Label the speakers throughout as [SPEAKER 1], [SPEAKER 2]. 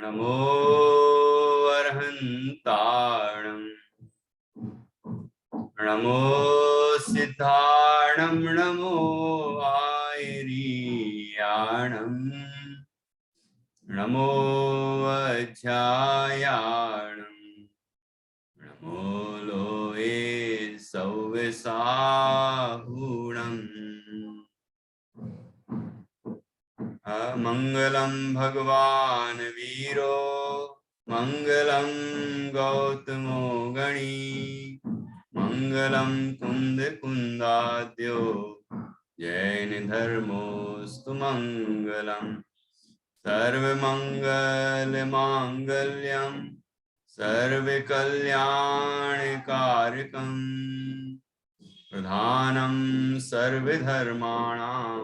[SPEAKER 1] नमो अर्हन्ताणं नमो सिद्धाणं नमो आयरीयाणं नमो अध्यायाणं नमो लोये सौविसाहुणम् मंगलम भगवान वीरो मंगलम गौतमो गणी मंगलम कुंद कुंदाद्यो जैन धर्मोस्तु मंगलम सर्वमंगल मांगल्यम सर्वकल्याणकारकम प्रधानम सर्वधर्माणां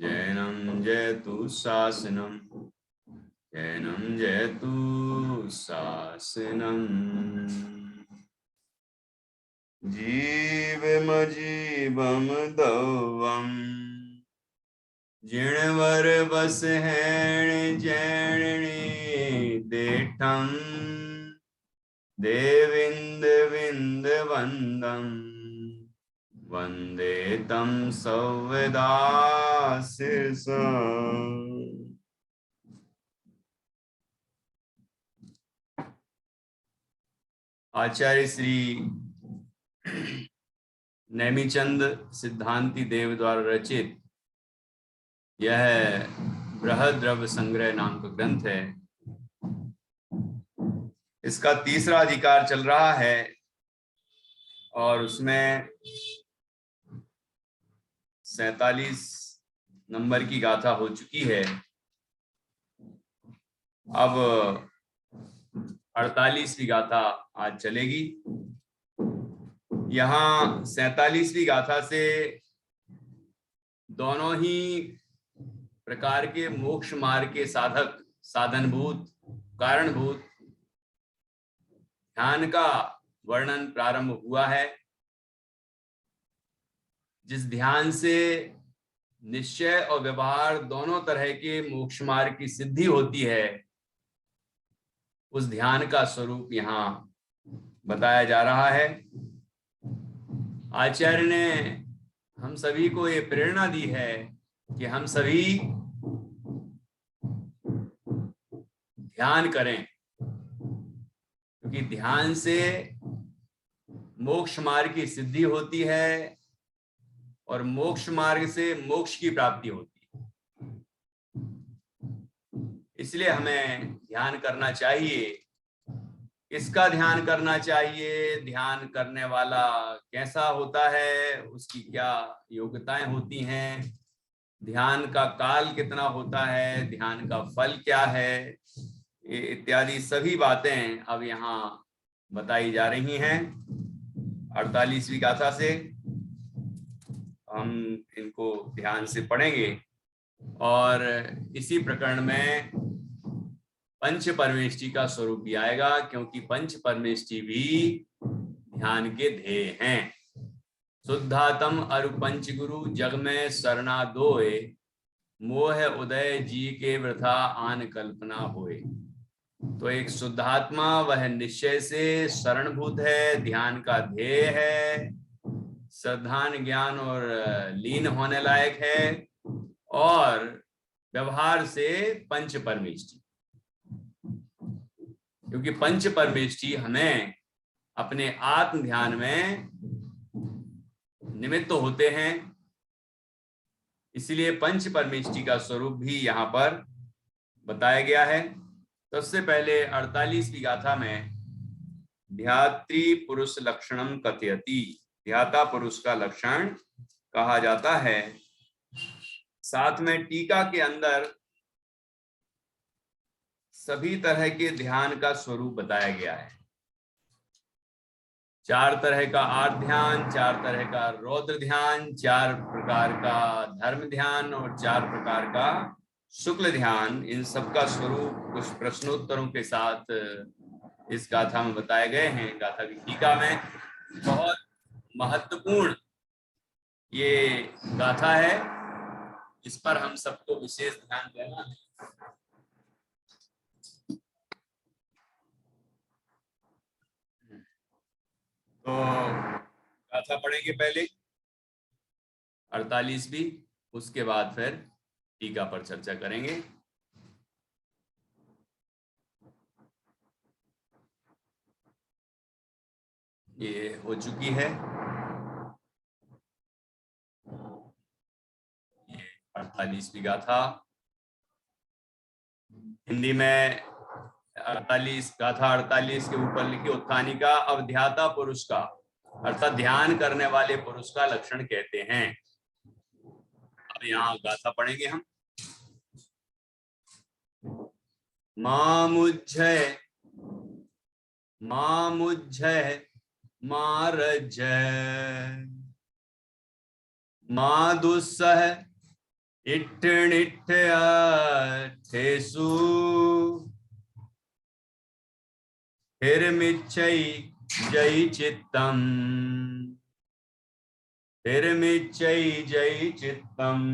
[SPEAKER 1] जैनम जयतु शासनम जैनम जयतु शासनम जीवम दौवम जिणवर बस हैण जैणी देठम देविंद विंद वंदम वंदे तम सौविदासिसं। आचार्य श्री नेमिचंद सिद्धांति देव द्वारा रचित यह बृहद्रव्य संग्रह नाम का ग्रंथ है। इसका तीसरा अधिकार चल रहा है और उसमें 47 नंबर की गाथा हो चुकी है। अब 48वीं गाथा आज चलेगी। यहाँ 47वीं गाथा से दोनों ही प्रकार के मोक्ष मार्ग के साधक, साधनभूत, कारणभूत ध्यान का वर्णन प्रारंभ हुआ है। जिस ध्यान से निश्चय और व्यवहार दोनों तरह के मोक्ष मार्ग की सिद्धि होती है, उस ध्यान का स्वरूप यहाँ बताया जा रहा है। आचार्य ने हम सभी को ये प्रेरणा दी है कि हम सभी ध्यान करें, क्योंकि ध्यान से मोक्ष मार्ग की सिद्धि होती है और मोक्ष मार्ग से मोक्ष की प्राप्ति होती है। इसलिए हमें ध्यान करना चाहिए। किसका ध्यान करना चाहिए, ध्यान करने वाला कैसा होता है, उसकी क्या योग्यताएं होती हैं, ध्यान का काल कितना होता है, ध्यान का फल क्या है, इत्यादि सभी बातें अब यहाँ बताई जा रही हैं। 48वीं गाथा से हम इनको ध्यान से पढ़ेंगे और इसी प्रकरण में पंच परमेष्टि का स्वरूप भी आएगा, क्योंकि पंच परमेष्टि भी ध्यान के ध्येय हैं। शुद्धातम अरु पंच गुरु जग में सरना दोए, मोह उदय जी के वृथा आन कल्पना होए। तो एक शुद्धात्मा वह निश्चय से शरणभूत है, ध्यान का ध्येय है, श्रद्धान ज्ञान और लीन होने लायक है, और व्यवहार से पंच परमेष्टि, क्योंकि पंच परमेष्टि हमें अपने आत्म ध्यान में निमित्त होते हैं। इसलिए पंच परमेष्टि का स्वरूप भी यहाँ पर बताया गया है। सबसे पहले 48वीं गाथा में ध्यात्री पुरुष लक्षणम कथयति, ध्याता पुरुष का लक्षण कहा जाता है। साथ में टीका के अंदर सभी तरह के ध्यान का स्वरूप बताया गया है। 4 तरह का आर्त ध्यान, 4 तरह का रौद्र ध्यान, 4 प्रकार का धर्म ध्यान और 4 प्रकार का शुक्ल ध्यान। इन सब का स्वरूप कुछ प्रश्नोत्तरों के साथ इस गाथा में बताए गए हैं। गाथा की टीका में बहुत महत्वपूर्ण ये गाथा है, इस पर हम सबको विशेष ध्यान देना है। तो गाथा पढ़ेंगे पहले 48वीं, उसके बाद फिर टीका पर चर्चा करेंगे। ये हो चुकी है, ये 48वीं गाथा। हिंदी में 48 गाथा 48 के ऊपर लिखी उत्थानिका अवध्याता पुरुष का, अर्थात ध्यान करने वाले पुरुष का लक्षण कहते हैं। अब यहाँ गाथा पढ़ेंगे हम। मामुज्झय मामुज्झय मारज्जय मादुस्सह इट्ठिणिट्ठ अर्थेषु हिरमिच्छै जयि चित्तम् हिरमिच्छै जयि चित्तम्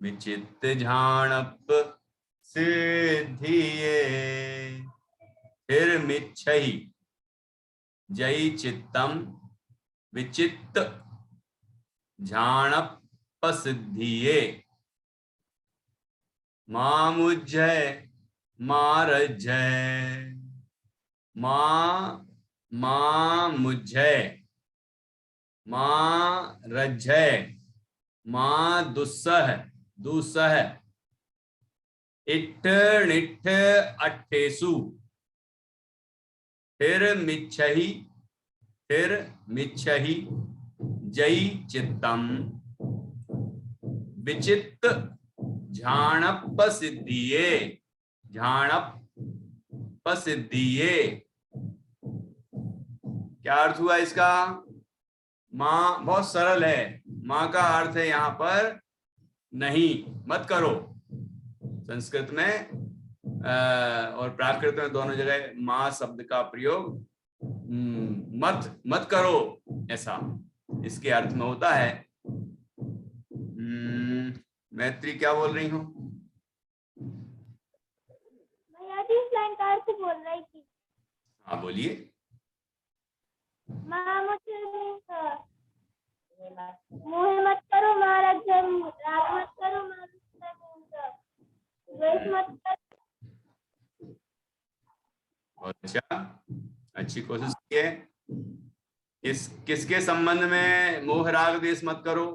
[SPEAKER 1] विचित्त झाणप सिद्धिये हिरमिच्छै जयि चित्तम् विचित्त झाणप सिद्धिये मामुज्झय मारज्जय मामुज्झय मारज्जय दुस्सह दुस्सह इट्ठिणिट्ठ अट्ठेषु हिरमिच्छहि जयि चित्तम् विचित्त झाणप सिद्धिये क्या अर्थ हुआ इसका? माँ बहुत सरल है, माँ का अर्थ है यहाँ पर नहीं, मत करो। संस्कृत में और प्राकृत में दोनों जगह माँ शब्द का प्रयोग मत करो ऐसा इसके अर्थ में होता है। मैत्री क्या बोल रही हूँ?
[SPEAKER 2] इस लाइन का अर्थ बोल रही थी।
[SPEAKER 1] हाँ बोलिए।
[SPEAKER 2] मोह मत करो, महाराज राग मत करो, द्वेष मत करो।
[SPEAKER 1] बहुत अच्छा, अच्छी कोशिश की है। किसके संबंध में मोह राग द्वेष मत करो?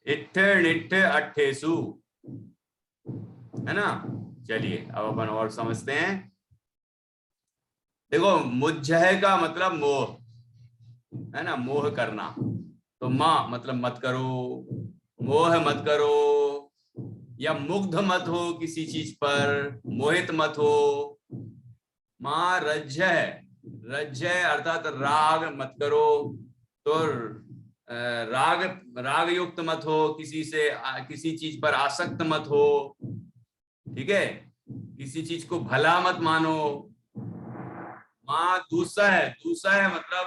[SPEAKER 1] इट्ठिणिट्ठ अट्ठेषु, है ना। चलिए अब अपन और समझते हैं। देखो, मुज्झय का मतलब मोह है ना, मोह करना। तो माँ मतलब मत करो, मोह मत करो, या मुग्ध मत हो किसी चीज पर, मोहित मत हो। माँ रज्जय अर्थात राग मत करो। तो राग युक्त मत हो, किसी चीज पर आसक्त मत हो, ठीक है। किसी चीज को भला मत मानो। माँ दूसरा है मतलब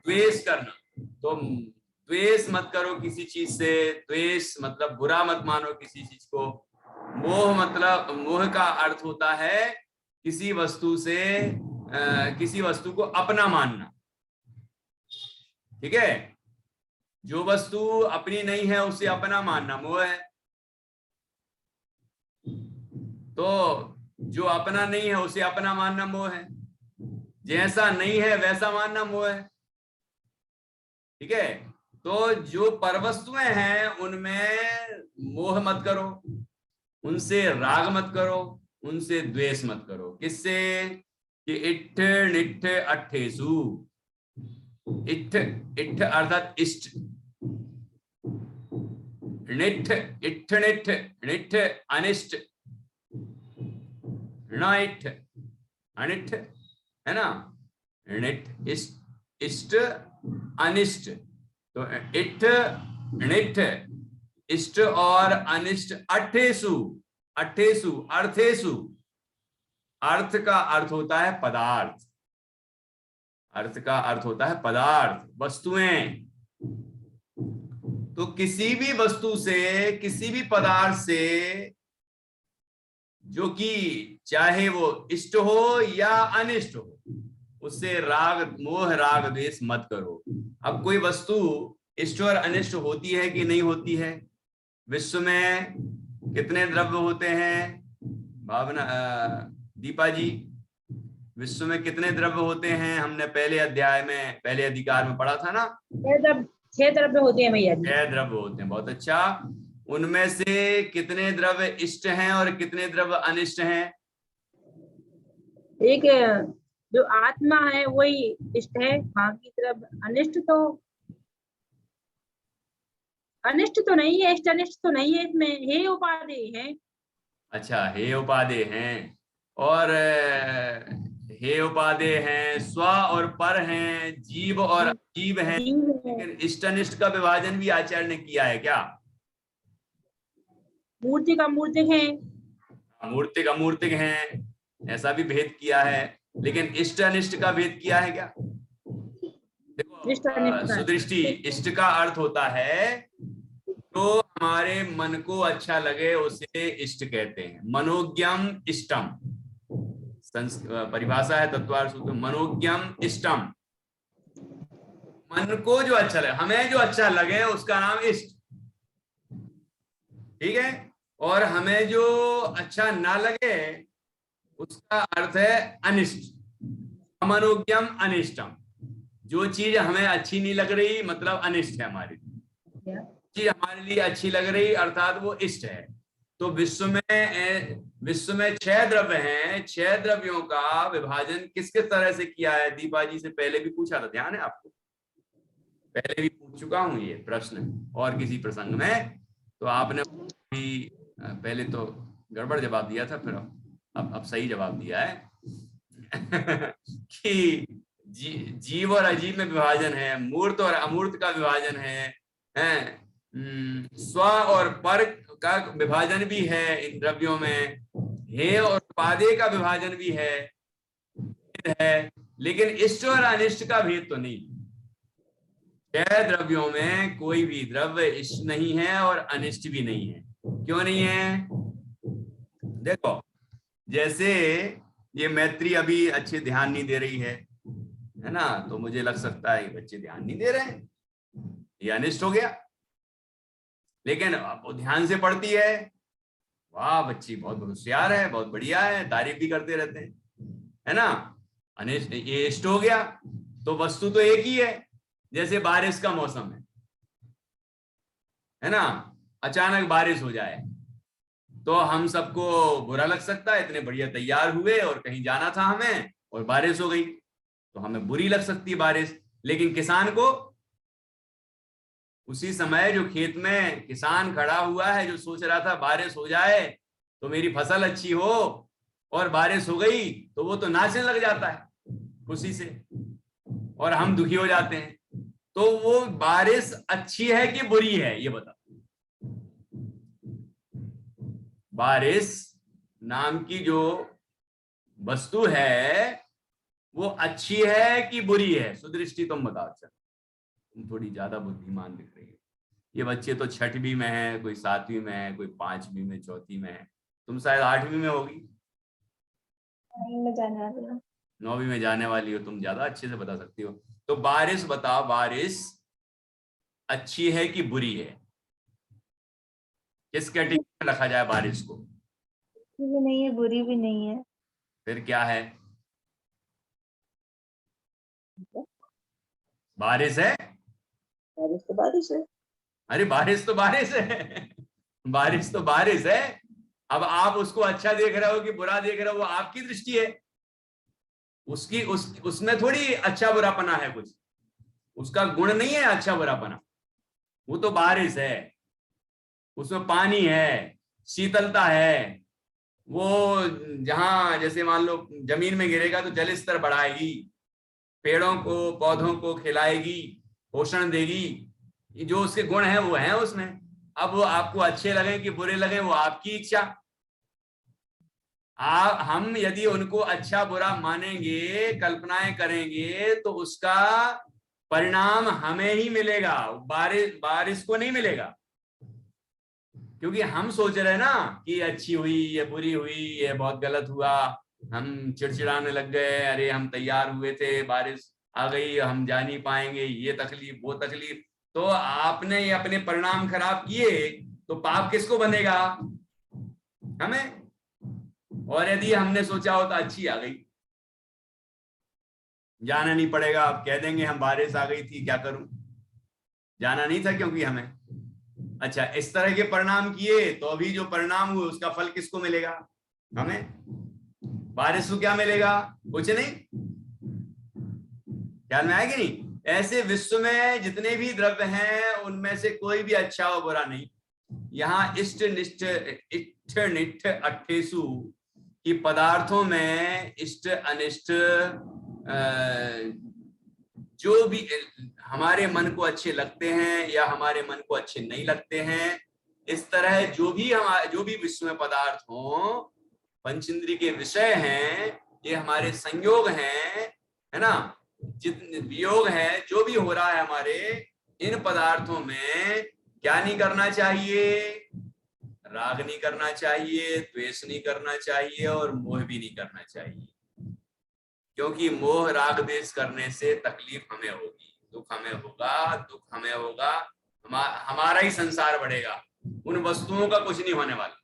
[SPEAKER 1] द्वेष करना। तो द्वेष मत करो किसी चीज से, द्वेष मतलब बुरा मत मानो किसी चीज को। मोह मतलब, मोह का अर्थ होता है किसी वस्तु से किसी वस्तु को अपना मानना, ठीक है। जो वस्तु अपनी नहीं है उसे अपना मानना मोह है। तो जो अपना नहीं है उसे अपना मानना मोह है। जैसा नहीं है वैसा मानना मोह है, ठीक है। तो जो परवस्तुएं हैं उनमें मोह मत करो, उनसे राग मत करो, उनसे द्वेष मत करो। किससे? कि इट्ठिणिट्ठ अट्ठेषु। इट्ठ अर्थात इष्ट, निट्ठ इट्ठिणिट्ठ, निट्ठ अनिष्ट, णिट्ठ अनिष्ट, है ना। निट्ठ इष्ट अनिष्ट। तो इट्ठ निट्ठ इष्ट और अनिष्ट। अट्ठेषु अर्थेषु, अर्थ का अर्थ होता है पदार्थ। अर्थ का अर्थ होता है पदार्थ, वस्तुएं। तो किसी भी वस्तु से, किसी भी पदार्थ से, जो कि चाहे वो इष्ट हो या अनिष्ट हो, उससे राग मोह राग द्वेष मत करो। अब कोई वस्तु इष्ट और अनिष्ट होती है कि नहीं होती है? विश्व में कितने द्रव्य होते हैं भावना, दीपा जी? विश्व में कितने द्रव्य होते हैं? हमने पहले अध्याय में, पहले अधिकार में पढ़ा था ना।
[SPEAKER 3] 6 द्रव्य होते हैं भैया जी।
[SPEAKER 1] 6 द्रव्य होते हैं, बहुत अच्छा। उनमें से कितने द्रव्य इष्ट हैं और कितने द्रव्य अनिष्ट हैं?
[SPEAKER 3] एक जो आत्मा है वही इष्ट है, बाकी द्रव्य अनिष्ट तो नहीं है, इष्ट अनिष्ट तो नहीं है इसमें, हे उपादेय है।
[SPEAKER 1] अच्छा, हे उपादेय हैं, और हे उपादेय हैं, स्व और पर हैं, जीव और अजीव हैं। लेकिन इष्ट अनिष्ट का विभाजन भी आचार्य ने किया है क्या?
[SPEAKER 3] मूर्तिक अमूर्तिक है,
[SPEAKER 1] मूर्तिक अमूर्तिक हैं, ऐसा भी भेद किया है। लेकिन इष्ट अनिष्ट का भेद किया है क्या? देखो सुदृष्टि, इष्ट का अर्थ होता है जो हमारे मन को अच्छा लगे उसे इष्ट कहते हैं। मनोज्ञम इष्टम, परिभाषा है तत्वार्थ सूत्र, मनोज्ञम इष्टम। मन को जो अच्छा लगे, हमें जो अच्छा लगे उसका नाम इष्ट, ठीक है? और हमें जो अच्छा ना लगे उसका अर्थ है अनिष्ट। अमनोज्ञम अनिष्टम, जो चीज हमें अच्छी नहीं लग रही मतलब अनिष्ट है हमारी, चीज हमारे लिए अच्छी लग रही अर्थात वो इष्ट है। तो विश्व में 6 द्रव्य हैं, 6 द्रव्यों का विभाजन किस किस तरह से किया है? दीपा जी से पहले भी पूछा था, ध्यान है आपको? पहले भी पूछ चुका हूं ये प्रश्न और किसी प्रसंग में, तो आपने भी पहले तो गड़बड़ जवाब दिया था, फिर अब सही जवाब दिया है कि जीव और अजीव में विभाजन है, मूर्त और अमूर्त का विभाजन है, स्व और पर का विभाजन भी है इन द्रव्यों में, हे और उपादेय का विभाजन भी है, लेकिन इष्ट और अनिष्ट का भेद तो नहीं। 6 द्रव्यों में कोई भी द्रव्य इष्ट नहीं है और अनिष्ट भी नहीं है। क्यों नहीं है? देखो, जैसे ये मैत्री अभी अच्छे ध्यान नहीं दे रही है ना, तो मुझे लग सकता है बच्चे ध्यान नहीं दे रहे हैं, ये अनिष्ट हो गया। लेकिन वो ध्यान से पढ़ती है, वाह बच्ची बहुत होशियार है, बहुत बढ़िया है, तारीफ भी करते रहते हैं, है ना, अनिष्ट, ये इष्ट हो गया। तो वस्तु तो एक ही है। जैसे बारिश का मौसम है ना, अचानक बारिश हो जाए तो हम सबको बुरा लग सकता है, इतने बढ़िया तैयार हुए और कहीं जाना था हमें और बारिश हो गई तो हमें बुरी लग सकती है बारिश। लेकिन किसान को उसी समय, जो खेत में किसान खड़ा हुआ है, जो सोच रहा था बारिश हो जाए तो मेरी फसल अच्छी हो, और बारिश हो गई तो वो तो नाचने लग जाता है खुशी से, और हम दुखी हो जाते हैं। तो वो बारिश अच्छी है कि बुरी है ये बता। बारिश नाम की जो वस्तु है वो अच्छी है कि बुरी है? सुदृष्टि तुम बताओ। अच्छा, तुम थोड़ी ज्यादा बुद्धिमान दिख रही है। ये बच्चे तो 6वीं में है, कोई 7वीं में है, कोई 5वीं में, 4वीं में है, तुम शायद 8वीं में होगी, 9वीं में जाने वाली हो, तुम ज्यादा अच्छे से बता सकती हो। तो बारिश बताओ, बारिश अच्छी है कि बुरी है? किस कैटेगरी में रखा जाए बारिश को?
[SPEAKER 2] अच्छी भी नहीं है, बुरी भी नहीं है,
[SPEAKER 1] फिर क्या है? बारिश है।
[SPEAKER 3] बारिश तो बारिश है।
[SPEAKER 1] अरे बारिश तो बारिश है बारिश तो बारिश है। अब आप उसको अच्छा देख रहे हो कि बुरा देख रहे हो, वो आपकी दृष्टि है। उसमें थोड़ी अच्छा बुरापना है, कुछ उसका गुण नहीं है अच्छा बुरापना। वो तो बारिश है, उसमें पानी है, शीतलता है। वो जहां जैसे मान लो जमीन में गिरेगा तो जल स्तर बढ़ाएगी, पेड़ों को पौधों को खिलाएगी, पोषण देगी। जो उसके गुण हैं वो हैं उसमें। अब वो आपको अच्छे लगे कि बुरे लगे वो आपकी इच्छा। हम यदि उनको अच्छा बुरा मानेंगे, कल्पनाएं करेंगे, तो उसका परिणाम हमें ही मिलेगा, बारिश को नहीं मिलेगा। क्योंकि हम सोच रहे हैं ना कि अच्छी हुई, ये बुरी हुई, ये बहुत गलत हुआ, हम चिड़चिड़ाने लग गए, अरे हम तैयार हुए थे, बारिश आ गई, हम जा नहीं पाएंगे, ये तकलीफ वो तकलीफ। तो आपने ये अपने परिणाम खराब किए, तो पाप किसको बनेगा? हमें। और यदि हमने सोचा हो तो अच्छी आ गई, जाना नहीं पड़ेगा, अब कह देंगे हम बारिश आ गई थी, क्या करूं, जाना नहीं था क्योंकि हमें। अच्छा, इस तरह के परिणाम किए, तो अभी जो परिणाम हुए उसका फल किसको मिलेगा? हमें। बारिश को क्या मिलेगा? कुछ नहीं। ख्याल में आया कि नहीं? ऐसे विश्व में जितने भी द्रव्य हैं उनमें से कोई भी अच्छा और बुरा नहीं। यहाँ इष्ट निष्ठ इष्ट निष्ठ अट्ठेसु कि पदार्थों में इष्ट अनिष्ट जो भी हमारे मन को अच्छे लगते हैं या हमारे मन को अच्छे नहीं लगते हैं, इस तरह जो भी विश्व में पदार्थ हो, पंचेंद्रिय के विषय हैं, ये हमारे संयोग हैं, है ना, जितने वियोग है, जो भी हो रहा है हमारे इन पदार्थों में, क्या नहीं करना चाहिए? राग नहीं करना चाहिए, द्वेष नहीं करना चाहिए, और मोह भी नहीं करना चाहिए। क्योंकि मोह राग द्वेष करने से तकलीफ हमें होगी, दुख हमें होगा, दुख हमें होगा, हमारा ही संसार बढ़ेगा, उन वस्तुओं का कुछ नहीं होने वाला।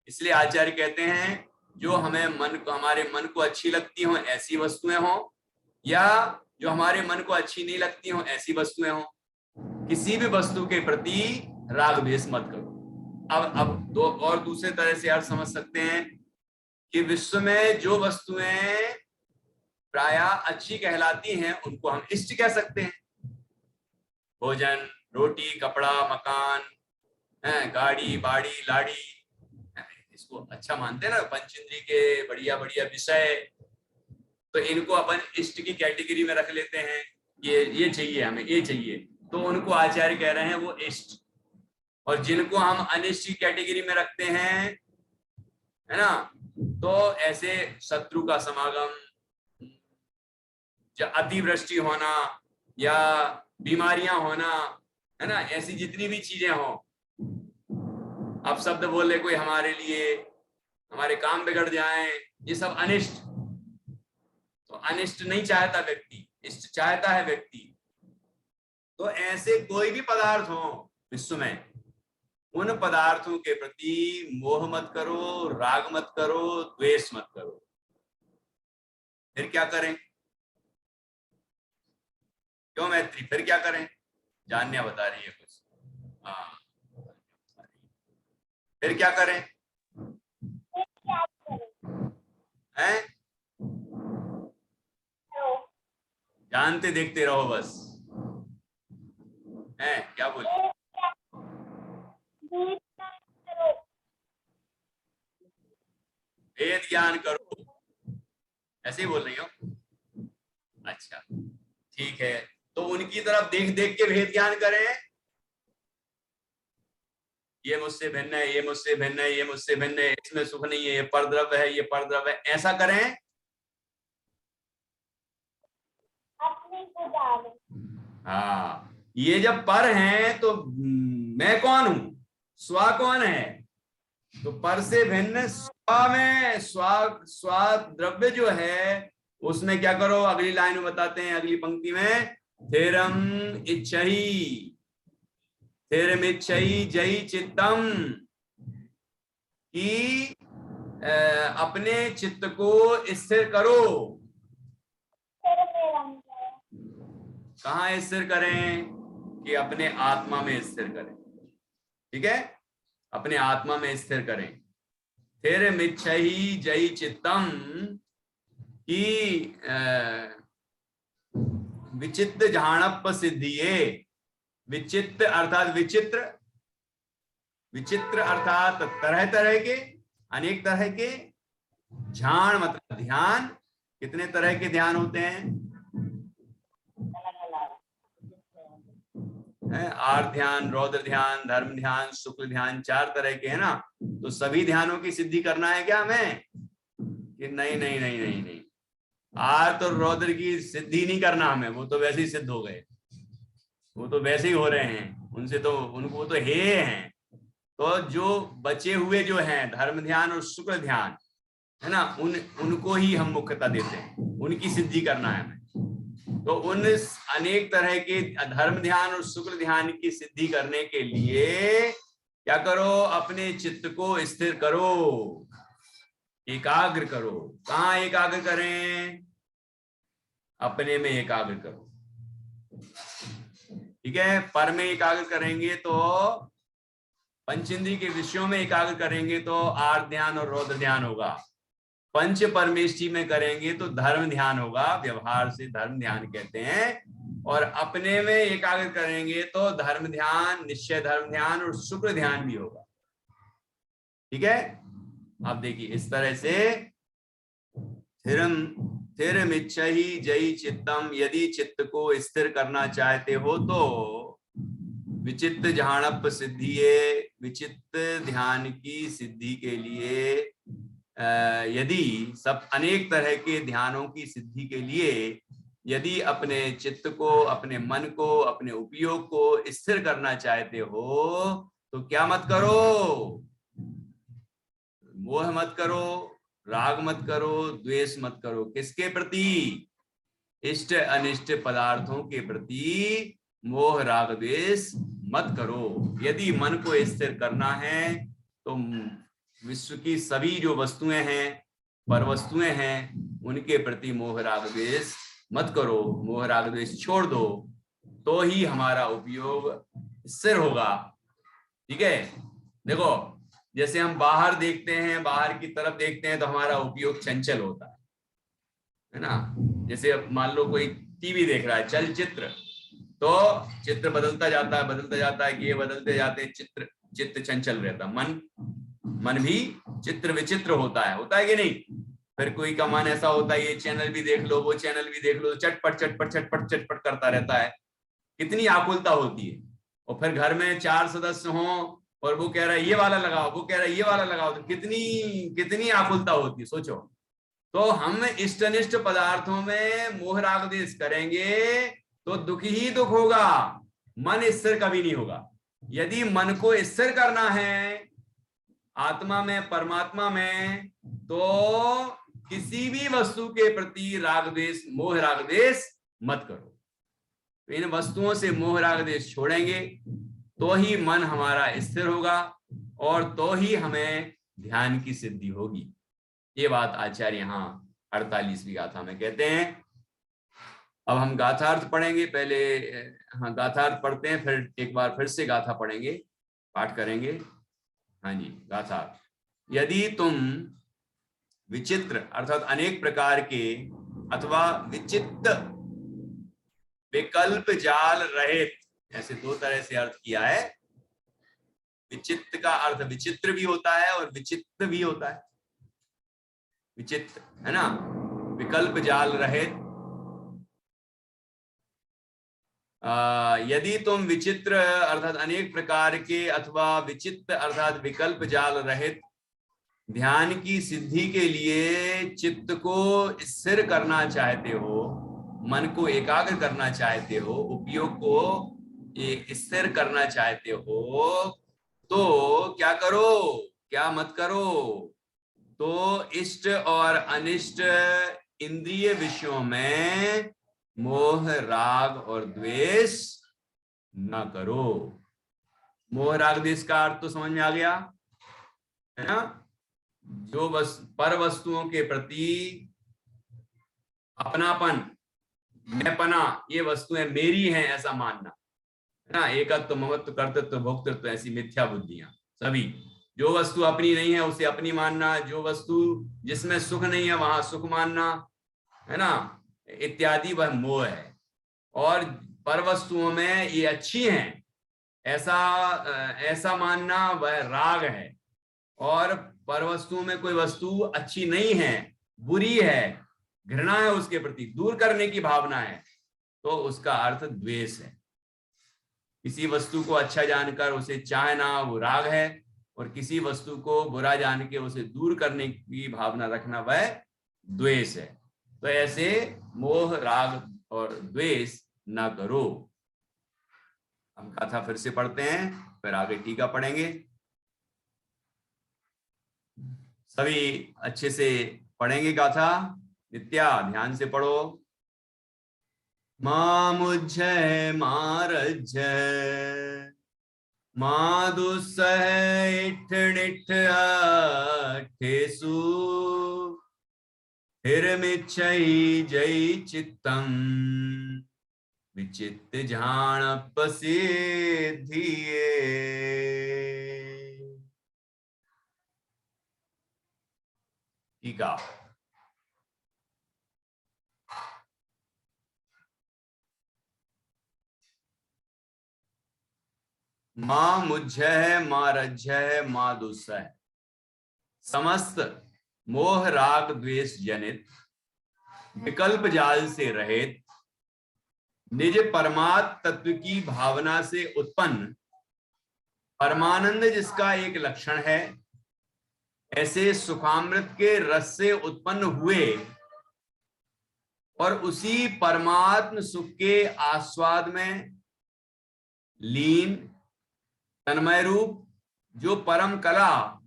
[SPEAKER 1] इसलिए आचार्य कहते हैं जो हमारे मन को अच्छी लगती हो ऐसी वस्तुएं हो, या जो हमारे मन को अच्छी नहीं लगती हो ऐसी वस्तुएं हो, किसी भी वस्तु के प्रति राग द्वेष मत करो। अब दो और दूसरे तरह से अर्थ समझ सकते हैं कि विश्व में जो वस्तुएं प्रायः अच्छी कहलाती हैं उनको हम इष्ट कह सकते हैं। भोजन, रोटी, कपड़ा, मकान, गाड़ी, बाड़ी, लाड़ी, इसको अच्छा मानते हैं ना, पंचेंद्रिय के बढ़िया बढ़िया विषय, तो इनको अपन इष्ट की कैटेगरी में रख लेते हैं। ये चाहिए हमें, ये चाहिए, तो उनको आचार्य कह रहे हैं वो इष्ट। और जिनको हम अनिष्ट की कैटेगरी में रखते हैं, है ना, तो ऐसे शत्रु का समागम, अतिवृष्टि होना या बीमारियां होना, है ना, ऐसी जितनी भी चीजें हो, अब शब्द बोले कोई हमारे लिए, हमारे काम बिगड़ जाएं, ये सब अनिष्ट। तो अनिष्ट नहीं चाहता व्यक्ति, इष्ट चाहता है व्यक्ति। तो ऐसे कोई भी पदार्थ हो विश्व में, उन पदार्थों के प्रति मोह मत करो, राग मत करो, द्वेष मत करो। फिर क्या करें? क्यों मैत्री, फिर क्या करें? जान्या बता रही है कुछ। हाँ, फिर क्या करें? हैं? जानते देखते रहो बस। हैं, क्या बोले? वेद ज्ञान करो, ऐसे ही बोल रही हो? अच्छा, ठीक है, तो उनकी तरफ देख देख के भेद ज्ञान करें। ये मुझसे भिन्न है, ये मुझसे भिन्न है, ये मुझसे भिन्न है, इसमें सुख नहीं है, ये परद्रव्य है, ये परद्रव्य है, ऐसा करें। हाँ, ये जब पर हैं तो मैं कौन हूं, स्वा कौन है? तो पर से भिन्न स्वा में स्वा द्रव्य जो है उसमें क्या करो, अगली लाइन में बताते हैं, अगली पंक्ति में, थेरम इच्छहि थेरमिच्छहि जयि चित्तम, कि अपने चित्त को स्थिर करो। कहाँ स्थिर करें? कि अपने आत्मा में स्थिर करें। ठीक है, अपने आत्मा में स्थिर करें। थेरमिच्छहि जयि चित्तम, कि विचित्र झाणप सिद्धिये। विचित्र अर्थात विचित्र, विचित्र अर्थात तरह तरह के, अनेक तरह के, झाण मतलब ध्यान। कितने तरह के ध्यान होते हैं? आर्त ध्यान, रौद्र ध्यान, धर्म ध्यान, शुक्ल ध्यान, 4 तरह के है ना। तो सभी ध्यानों की सिद्धि करना है क्या हमें? कि नहीं नहीं नहीं नहीं नहीं, आर्त और रौद्र की सिद्धि नहीं करना हमें, वो तो वैसे ही सिद्ध हो गए, वो तो वैसे ही हो रहे हैं, उनसे तो उनको वो तो हे हैं। तो जो बचे हुए जो हैं धर्म ध्यान और शुक्ल ध्यान है ना, उनको ही हम मुख्यता देते हैं, उनकी सिद्धि करना है हमें। तो उन अनेक तरह के धर्म ध्यान और शुक्ल ध्यान की सिद्धि करने के लिए क्या करो, अपने चित्त को स्थिर करो, एकाग्र करो। कहाँ एकाग्र करें? अपने में एकाग्र करो, ठीक है। पर में एकाग्र करेंगे तो पंचेंद्रिय के विषयों में एकाग्र करेंगे तो आर्त ध्यान और रौद्र ध्यान होगा। पंच परमेष्टि में करेंगे तो धर्म ध्यान होगा, व्यवहार से धर्म ध्यान कहते हैं। और अपने में एकाग्र करेंगे तो धर्म ध्यान, निश्चय धर्म ध्यान और शुक्र ध्यान भी होगा, ठीक है। आप देखिए इस तरह से स्थिरमिच्छहि जयि चित्तम, यदि चित्त को स्थिर करना चाहते हो तो विचित्त ध्यानप सिद्धिये, विचित्त ध्यान की सिद्धि के लिए यदि सब अनेक तरह के ध्यानों की सिद्धि के लिए यदि अपने चित्त को, अपने मन को, अपने उपयोग को स्थिर करना चाहते हो तो क्या मत करो, मोह मत करो, राग मत करो, द्वेष मत करो। किसके प्रति? इष्ट अनिष्ट पदार्थों के प्रति मोह राग द्वेष मत करो। यदि मन को स्थिर करना है तो विश्व की सभी जो वस्तुएं हैं, पर वस्तुएं हैं, उनके प्रति मोह राग द्वेष मत करो, मोह राग द्वेष छोड़ दो, तो ही हमारा उपयोग स्थिर होगा, ठीक है। देखो जैसे हम बाहर देखते हैं, बाहर की तरफ देखते हैं तो हमारा उपयोग चंचल होता है ना। जैसे मान लो कोई टीवी देख रहा है, चलचित्र, तो चित्र बदलता जाता है कि ये बदलते जाते हैं, चित्त चंचल रहता, मन भी चित्र विचित्र होता है कि नहीं। फिर कोई का मन ऐसा होता है, ये चैनल भी देख लो, वो चैनल भी देख लो, चटपट चटपट चटपट चटपट करता रहता है, कितनी आकुलता होती है। और फिर घर में 4 सदस्य हों और वो कह रहा है ये वाला लगाओ, वो कह रहा है ये वाला लगाओ, तो कितनी आकुलता होती है, सोचो। तो हम इष्ट अनिष्ट पदार्थों में मोह राग द्वेष करेंगे तो दुख ही दुख होगा, मन स्थिर कभी नहीं होगा। यदि मन को स्थिर करना है आत्मा में, परमात्मा में, तो किसी भी वस्तु के प्रति राग द्वेष, मोह राग द्वेष मत करो। इन वस्तुओं से मोह राग द्वेष छोड़ेंगे तो ही मन हमारा स्थिर होगा और तो ही हमें ध्यान की सिद्धि होगी। ये बात आचार्य यहाँ 48वीं गाथा में कहते हैं। अब हम गाथार्थ पढ़ेंगे, पहले हाँ गाथार्थ पढ़ते हैं, फिर एक बार फिर से गाथा पढ़ेंगे, पाठ करेंगे। हाँ जी, गाथार्थ। यदि तुम विचित्र अर्थात अनेक प्रकार के अथवा विचित्त विकल्प जाल रहित, ऐसे 2 तरह से अर्थ किया है। विचित्त का अर्थ विचित्र भी होता है और विचित्त भी होता है, विचित्त है ना, विकल्प जाल रहित। यदि तुम विचित्र अर्थात अनेक प्रकार के अथवा विचित्त अर्थात विकल्प जाल रहित ध्यान की सिद्धि के लिए चित्त को स्थिर करना चाहते हो, मन को एकाग्र करना चाहते हो, उपयोग को स्थिर करना चाहते हो, तो क्या करो, क्या मत करो, तो इष्ट और अनिष्ट इंद्रिय विषयों में मोह राग और द्वेष न करो। मोह राग द्वेष का अर्थ तो समझ में आ गया है ना। जो पर वस्तुओं के प्रति अपनापन, मैंपना, ये वस्तुएं मेरी हैं ऐसा मानना है ना, एकत्व, ममत्व, कर्तृत्व, भोक्तृत्व, ऐसी मिथ्या बुद्धियां सभी। जो वस्तु अपनी नहीं है उसे अपनी मानना, जो वस्तु जिसमें सुख नहीं है वहां सुख मानना है ना, इत्यादि वह मोह है। और पर वस्तुओं में ये अच्छी हैं ऐसा मानना वह राग है। और पर वस्तुओं में कोई वस्तु अच्छी नहीं है, बुरी है, घृणा है उसके प्रति, दूर करने की भावना है, तो उसका अर्थ द्वेष है। किसी वस्तु को अच्छा जानकर उसे चाहना वो राग है, और किसी वस्तु को बुरा जान के उसे दूर करने की भावना रखना वह द्वेष है। तो ऐसे मोह राग और द्वेष ना करो। हम कथा फिर से पढ़ते हैं, फिर आगे टीका पढ़ेंगे। सभी अच्छे से पढ़ेंगे गाथा। नित्या ध्यान से पढ़ो। मामुज्जय मारज्जय मादुसह इट्ठनिट्ठ अट्ठेषु हिरमिच्छै जय चित्तम विचित्त झाणपसिद्धिये। टीका। मां मुझ्झय मां रज्जय मां दुस्सह, समस्त मोह राग द्वेष जनित विकल्प जाल से रहित निज परमात्म तत्व की भावना से उत्पन्न परमानंद जिसका एक लक्षण है, ऐसे सुखामृत के रस से उत्पन्न हुए और उसी परमात्म सुख के आस्वाद में लीन तन्मय रूप जो परम कला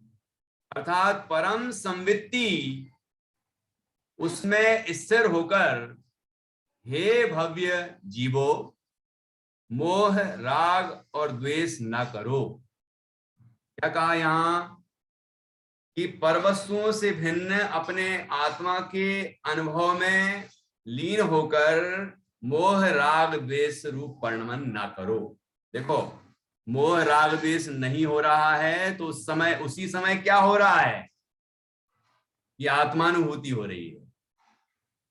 [SPEAKER 1] अर्थात परम संवित्ति, उसमें स्थिर होकर हे भव्य जीवो मोह राग और द्वेष न करो। क्या कहा यहां कि परवस्तुओं से भिन्न अपने आत्मा के अनुभव में लीन होकर मोह राग द्वेष रूप परिणमन ना करो। देखो, मोह राग द्वेष नहीं हो रहा है तो उस समय उसी समय क्या हो रहा है, ये आत्मानुभूति हो रही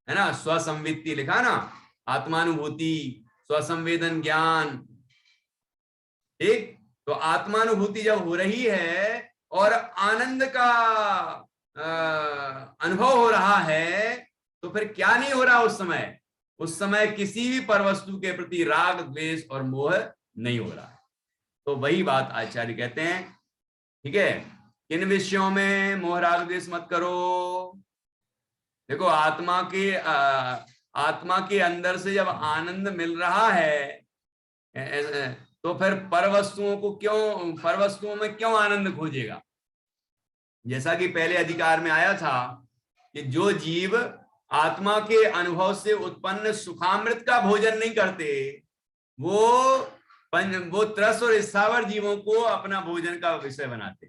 [SPEAKER 1] है ना। स्वसंवित्ति लिखा ना, आत्मानुभूति स्वसंवेदन ज्ञान। ठीक, तो आत्मानुभूति जब हो रही है और आनंद का अनुभव हो रहा है तो फिर क्या नहीं हो रहा उस समय किसी भी परवस्तु के प्रति राग द्वेष और मोह नहीं हो रहा है। तो वही बात आचार्य कहते हैं। ठीक है, किन विषयों में मोह राग द्वेष मत करो। देखो, आत्मा के अंदर से जब आनंद मिल रहा है तो फिर परवस्तुओं में क्यों आनंद खोजेगा। जैसा कि पहले अधिकार में आया था कि जो जीव आत्मा के अनुभव से उत्पन्न सुखामृत का भोजन नहीं करते वो त्रस और स्थावर जीवों को अपना भोजन का विषय बनाते।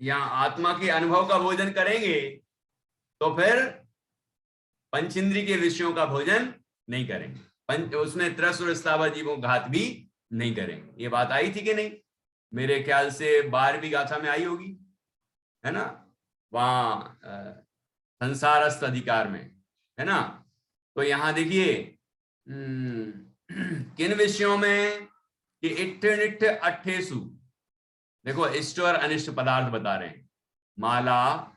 [SPEAKER 1] यहाँ आत्मा के अनुभव का भोजन करेंगे तो फिर पंचेंद्रिय के विषयों का भोजन नहीं करेंगे, उसमें त्रस और स्थावर जीवों घात भी नहीं करेंगे। ये बात आई थी कि नहीं, मेरे ख्याल से 12वीं गाथा में आई होगी, है ना, वहां संसारस्थ अधिकार में, है ना। तो यहां देखिए किन विषयों में कि इट्ठ निट्ठ अट्ठेसु, देखो इष्ट और अनिष्ट पदार्थ बता रहे हैं। माला,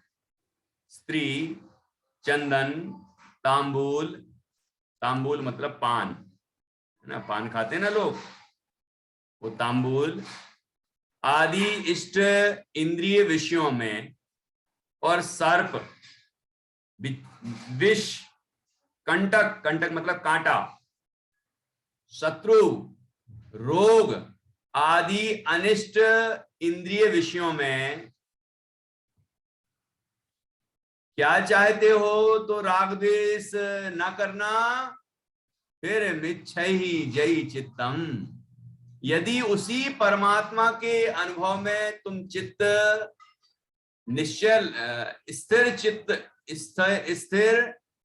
[SPEAKER 1] स्त्री, चंदन, तांबूल, तांबूल मतलब पान, है ना, पान खाते ना लोग, वो तांबूल आदि इष्ट इंद्रिय विषयों में, और सर्प, विष, कंटक, कंटक मतलब कांटा, शत्रु, रोग आदि अनिष्ट इंद्रिय विषयों में क्या चाहते हो तो राग द्वेष न करना। फिर मिच्छहि जयि चित्तम, यदि उसी परमात्मा के अनुभव में तुम चित्त निश्चल स्थिर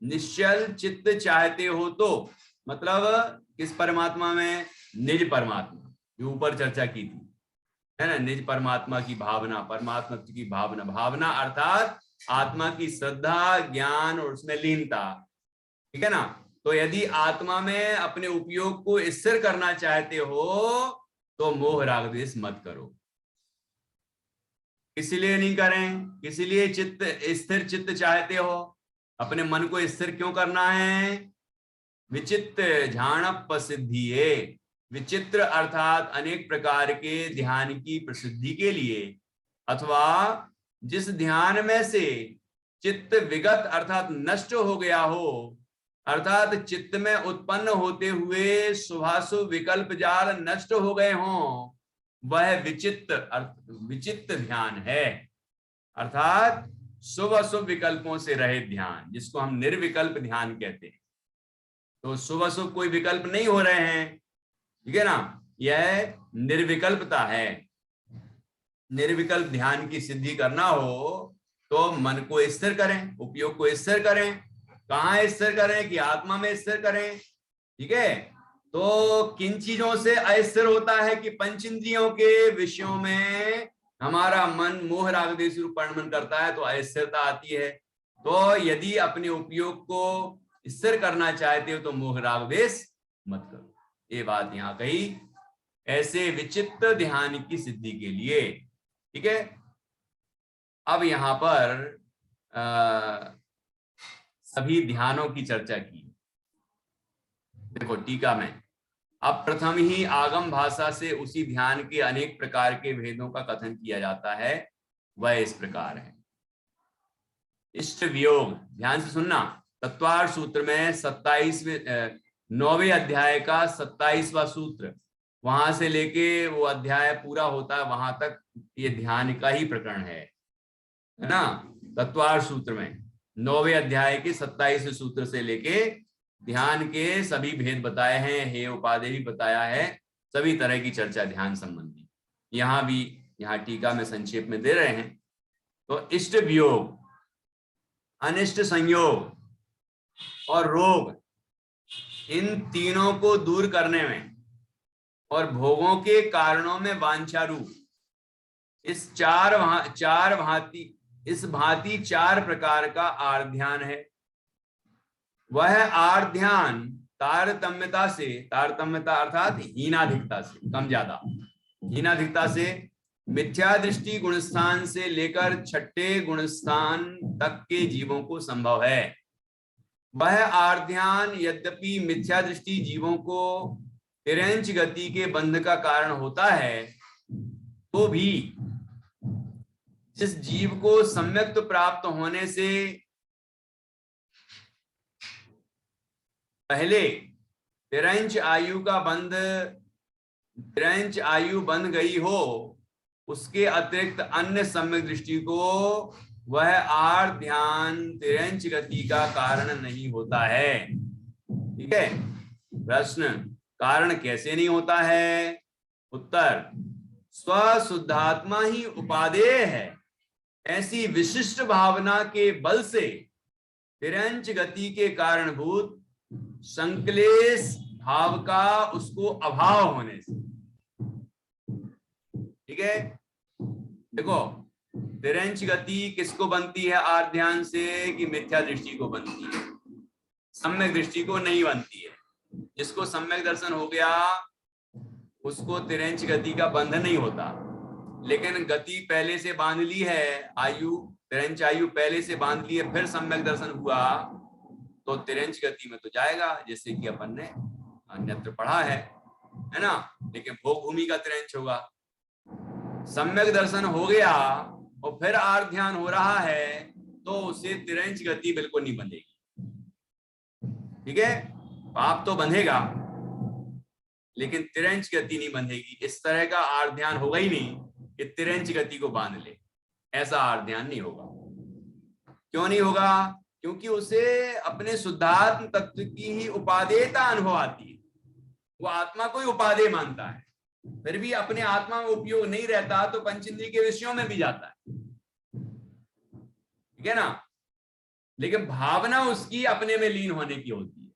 [SPEAKER 1] निश्चल चित्त चाहते हो तो, मतलब किस परमात्मा में, निज परमात्मा, जो ऊपर चर्चा की थी, है ना, निज परमात्मा की भावना, परमात्मा की भावना, भावना अर्थात आत्मा की श्रद्धा, ज्ञान और उसमें लीनता। ठीक है ना। तो यदि आत्मा में अपने उपयोग को स्थिर करना चाहते हो तो मोह राग द्वेष मत करो। इसलिए नहीं करें, इसलिए चित्त स्थिर चित्त चाहते हो, अपने मन को स्थिर क्यों करना है। विचित्र झाणप सिद्धिये, विचित्र अर्थात अनेक प्रकार के ध्यान की प्रसिद्धि के लिए, अथवा जिस ध्यान में से चित्त विगत अर्थात नष्ट हो गया हो, अर्थात चित्त में उत्पन्न होते हुए शुभाशुभ विकल्प जाल नष्ट हो गए हों, वह विचित्त ध्यान है। अर्थात शुभ अशुभ विकल्पों से रहित ध्यान, जिसको हम निर्विकल्प ध्यान कहते हैं। तो शुभ अशुभ कोई विकल्प नहीं हो रहे हैं, ठीक है ना, यह निर्विकल्पता है। निर्विकल्प ध्यान की सिद्धि करना हो तो मन को स्थिर करें, उपयोग को स्थिर करें। कहाँ स्थिर करें? कि आत्मा में स्थिर करें, ठीक है। तो किन चीजों से अस्थिर होता है? कि पंच इंद्रियों के विषयों में हमारा मन मोह राग द्वेष रूप परिणमन करता है तो अस्थिरता आती है। तो यदि अपने उपयोग को स्थिर करना चाहते हो तो मोह राग द्वेष मत करो, ये बात यहाँ कही, ऐसे विचित्त ध्यान की सिद्धि के लिए, ठीक है। अब यहाँ पर सभी ध्यानों की चर्चा की। देखो टीका में, अब प्रथम ही आगम भाषा से उसी ध्यान के अनेक प्रकार के भेदों का कथन किया जाता है। वह इस प्रकार है। इष्ट वियोग, ध्यान से सुनना, तत्वार्थ सूत्र में 9वें अध्याय का 27वां सूत्र, वहां से लेके वो अध्याय पूरा होता है वहां तक ये ध्यान का ही प्रकरण है ना। तत्वार्थ सूत्र में 9वें अध्याय के 27वें सूत्र से लेके ध्यान के सभी भेद बताए हैं, हे उपादेय भी बताया है, सभी तरह की चर्चा ध्यान संबंधी यहाँ भी, यहाँ टीका में संक्षेप में दे रहे हैं। तो इष्ट वियोग, अनिष्ट संयोग और रोग, इन तीनों को दूर करने में और भोगों के कारणों में वांछा रूप इस भांति चार प्रकार का आर्त ध्यान है। वह आर्त ध्यान तारतम्यता अर्थात हीनाधिकता से, कम ज्यादा हीनाधिकता से, मिथ्या दृष्टि गुणस्थान से लेकर छठे गुणस्थान तक के जीवों को संभव है। वह आर्त ध्यान यद्यपि मिथ्या दृष्टि जीवों को तिरंच गति के बंध का कारण होता है, तो भी जिस जीव को सम्यक प्राप्त होने से पहले तिरंच आयु बन गई हो, उसके अतिरिक्त अन्य सम्यक दृष्टि को वह आर्त ध्यान तिरंच गति का कारण नहीं होता है। ठीक है। प्रश्न, कारण कैसे नहीं होता है? उत्तर, स्वशुद्धात्मा ही उपादेय है। ऐसी विशिष्ट भावना के बल से तिरंच गति के कारणभूत संक्लेश भाव का उसको अभाव होने से, ठीक है। देखो, तिरंच गति किसको बनती है आर्त ध्यान से? कि मिथ्या दृष्टि को बनती है, सम्यक दृष्टि को नहीं बनती है। जिसको सम्यक दर्शन हो गया उसको तिरंच गति का बंध नहीं होता, लेकिन गति पहले से बांध ली है, आयु तिरंच आयु पहले से बांध ली है, फिर सम्यक दर्शन हुआ तो तिरंच गति में तो जाएगा, जैसे कि अपन ने अन्यत्र पढ़ा है ना। लेकिन भोग भूमि का तिरंच होगा। सम्यक दर्शन हो गया और फिर आर्त ध्यान हो रहा है तो उसे तिरंच गति बिल्कुल नहीं बंधेगी, ठीक है। पाप तो बंधेगा लेकिन तिरंच गति नहीं बंधेगी। इस तरह का आर्त ध्यान होगा ही नहीं कि तिरंच गति को बांध ले, ऐसा आर्त ध्यान नहीं होगा। क्यों नहीं होगा? क्योंकि उसे अपने शुद्धात्म तत्व की ही उपादेयता अनुभव आती है। वो आत्मा को ही उपादेय मानता है, फिर भी अपने आत्मा में उपयोग नहीं रहता तो पंचेंद्रिय के विषयों में भी जाता है, ठीक है ना। लेकिन भावना उसकी अपने में लीन होने की होती है,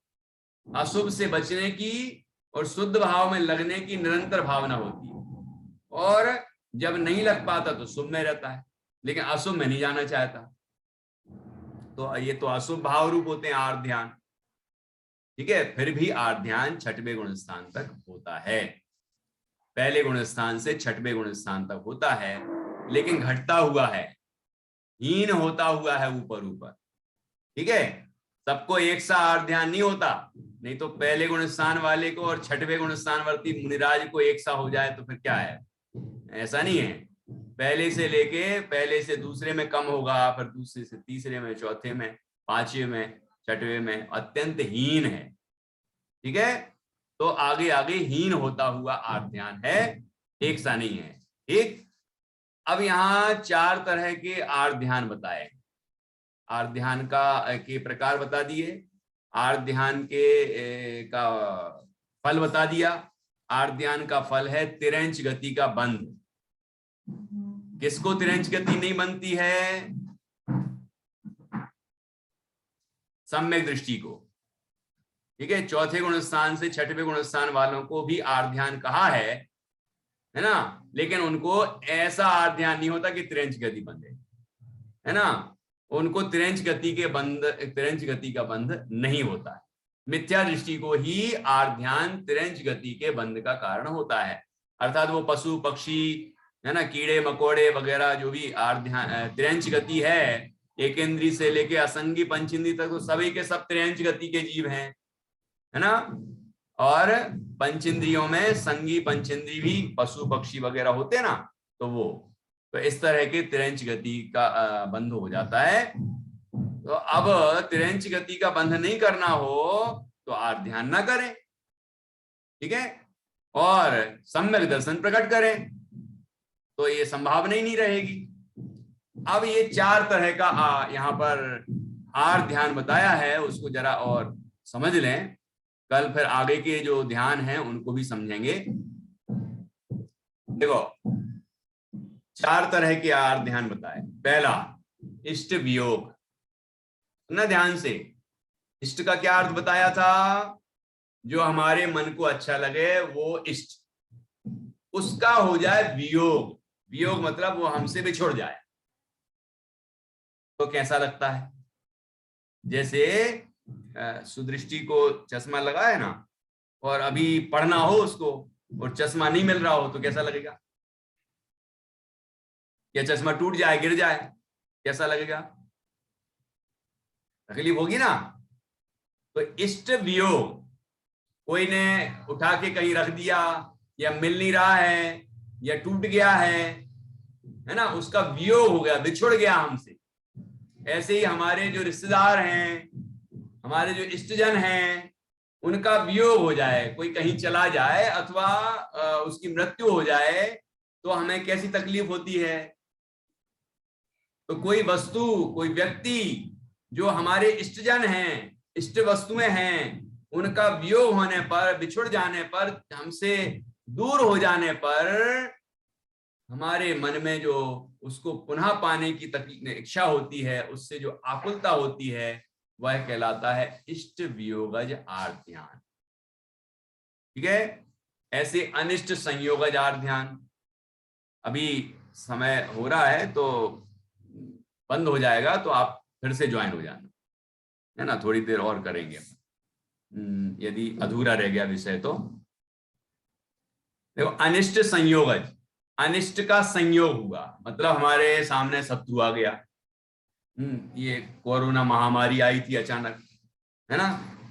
[SPEAKER 1] अशुभ से बचने की और शुद्ध भाव में लगने की निरंतर भावना होती है। और जब नहीं लग पाता तो शुभ में रहता है, लेकिन अशुभ में नहीं जाना चाहता। तो ये तो अशुभ भाव रूप होते हैं आर्त ध्यान, ठीक है। फिर भी आर्त ध्यान छठवें गुण स्थान तक होता है, पहले गुण स्थान से छठवें गुण स्थान तक होता है, लेकिन घटता हुआ है, हीन होता हुआ है ऊपर ऊपर, ठीक है। सबको एक सा आर्त ध्यान नहीं होता, नहीं तो पहले गुण स्थान वाले को और छठवें गुण स्थान वर्ती मुनिराज को एक सा हो जाए तो फिर क्या है? ऐसा नहीं है। पहले से दूसरे में कम होगा, फिर दूसरे से तीसरे में, चौथे में, पांचवें में, छठवें में अत्यंत हीन है। ठीक है, तो आगे आगे हीन होता हुआ आर्त ध्यान है, एक सा नहीं है। ठीक, अब यहाँ 4 तरह के आर्त ध्यान बताए, आर्त ध्यान के प्रकार बता दिए, आर्त ध्यान का फल बता दिया। आर्त ध्यान का फल है तिरंच गति का बंध। किसको तिरंच गति नहीं बनती है? सम्यक दृष्टि को। ठीक है, चौथे गुण स्थान से छठवें गुण स्थान वालों को भी आर्त ध्यान कहा है ना, लेकिन उनको ऐसा आर्त ध्यान नहीं होता कि तिरंच गति बंधे, है ना, उनको तिरंच गति का बंध नहीं होता है। मिथ्या दृष्टि को ही आर्त ध्यान तिरंच गति के बंध का कारण होता है। अर्थात वो पशु पक्षी, है ना, कीड़े मकोड़े वगैरह जो भी आर्त ध्यान तिरंच गति है, एकेंद्री से लेके असंगी पंचेंद्री तक तो सभी के सब तिरंच गति के जीव हैं, है ना। और पंचेंद्रियों में संगी पंचेंद्री भी पशु पक्षी वगैरह होते हैं ना, तो इस तरह के तिरंच गति का बंध हो जाता है। तो अब तिरंच गति का बंध नहीं करना हो तो आर्त ध्यान ना करें, ठीक है, और सम्यक दर्शन प्रकट करें, तो ये संभावना ही नहीं रहेगी। अब ये 4 तरह का यहाँ पर आर्त ध्यान बताया है, उसको जरा और समझ लें, कल फिर आगे के जो ध्यान हैं उनको भी समझेंगे। देखो 4 तरह के आर्त ध्यान बताए। पहला इष्ट वियोग, ना ध्यान से, इष्ट का क्या अर्थ बताया था? जो हमारे मन को अच्छा लगे वो इष्ट, उसका हो जाए वियोग। वियोग मतलब वो हमसे बिछुड़ जाए। तो कैसा लगता है? जैसे सुदृष्टि को चश्मा लगा है ना, और अभी पढ़ना हो उसको और चश्मा नहीं मिल रहा हो तो कैसा लगेगा? क्या चश्मा टूट जाए, गिर जाए, कैसा लगेगा? तकलीफ होगी ना। तो इष्ट वियोग, कोई ने उठा के कहीं रख दिया, या मिल नहीं रहा है, या टूट गया है ना, उसका वियोग हो गया, बिछुड़ गया हमसे। ऐसे ही हमारे जो रिश्तेदार हैं, हमारे जो इष्टजन हैं, उनका वियोग हो जाए, कोई कहीं चला जाए अथवा उसकी मृत्यु हो जाए तो हमें कैसी तकलीफ होती है। तो कोई वस्तु, कोई व्यक्ति जो हमारे इष्टजन हैं, इष्ट वस्तुएं हैं, उनका वियोग होने पर, बिछुड़ जाने पर, हमसे दूर हो जाने पर हमारे मन में जो उसको पुनः पाने की इच्छा होती है, उससे जो आकुलता होती है, वह कहलाता है इष्ट वियोगज आर्त ध्यान। ठीक है, ऐसे अनिष्ट संयोगज आर्त ध्यान। अभी समय हो रहा है तो बंद हो जाएगा, तो आप फिर से ज्वाइन हो जाना, है ना, थोड़ी देर और करेंगे यदि अधूरा रह गया विषय तो। देखो अनिष्ट संयोगज, अनिष्ट का संयोग हुआ मतलब हमारे सामने शत्रु आ गया। ये कोरोना महामारी आई थी अचानक, है ना,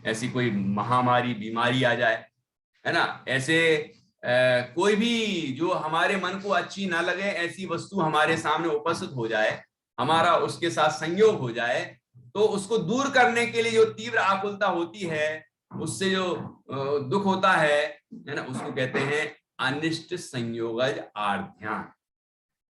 [SPEAKER 1] ऐसी कोई महामारी बीमारी आ जाए, है ना, ऐसे कोई भी जो हमारे मन को अच्छी ना लगे ऐसी वस्तु हमारे सामने उपस्थित हो जाए, हमारा उसके साथ संयोग हो जाए, तो उसको दूर करने के लिए जो तीव्र आकुलता होती है, उससे जो दुख होता है ना, उसको कहते हैं अनिष्ट संयोगज आर्त ध्यान।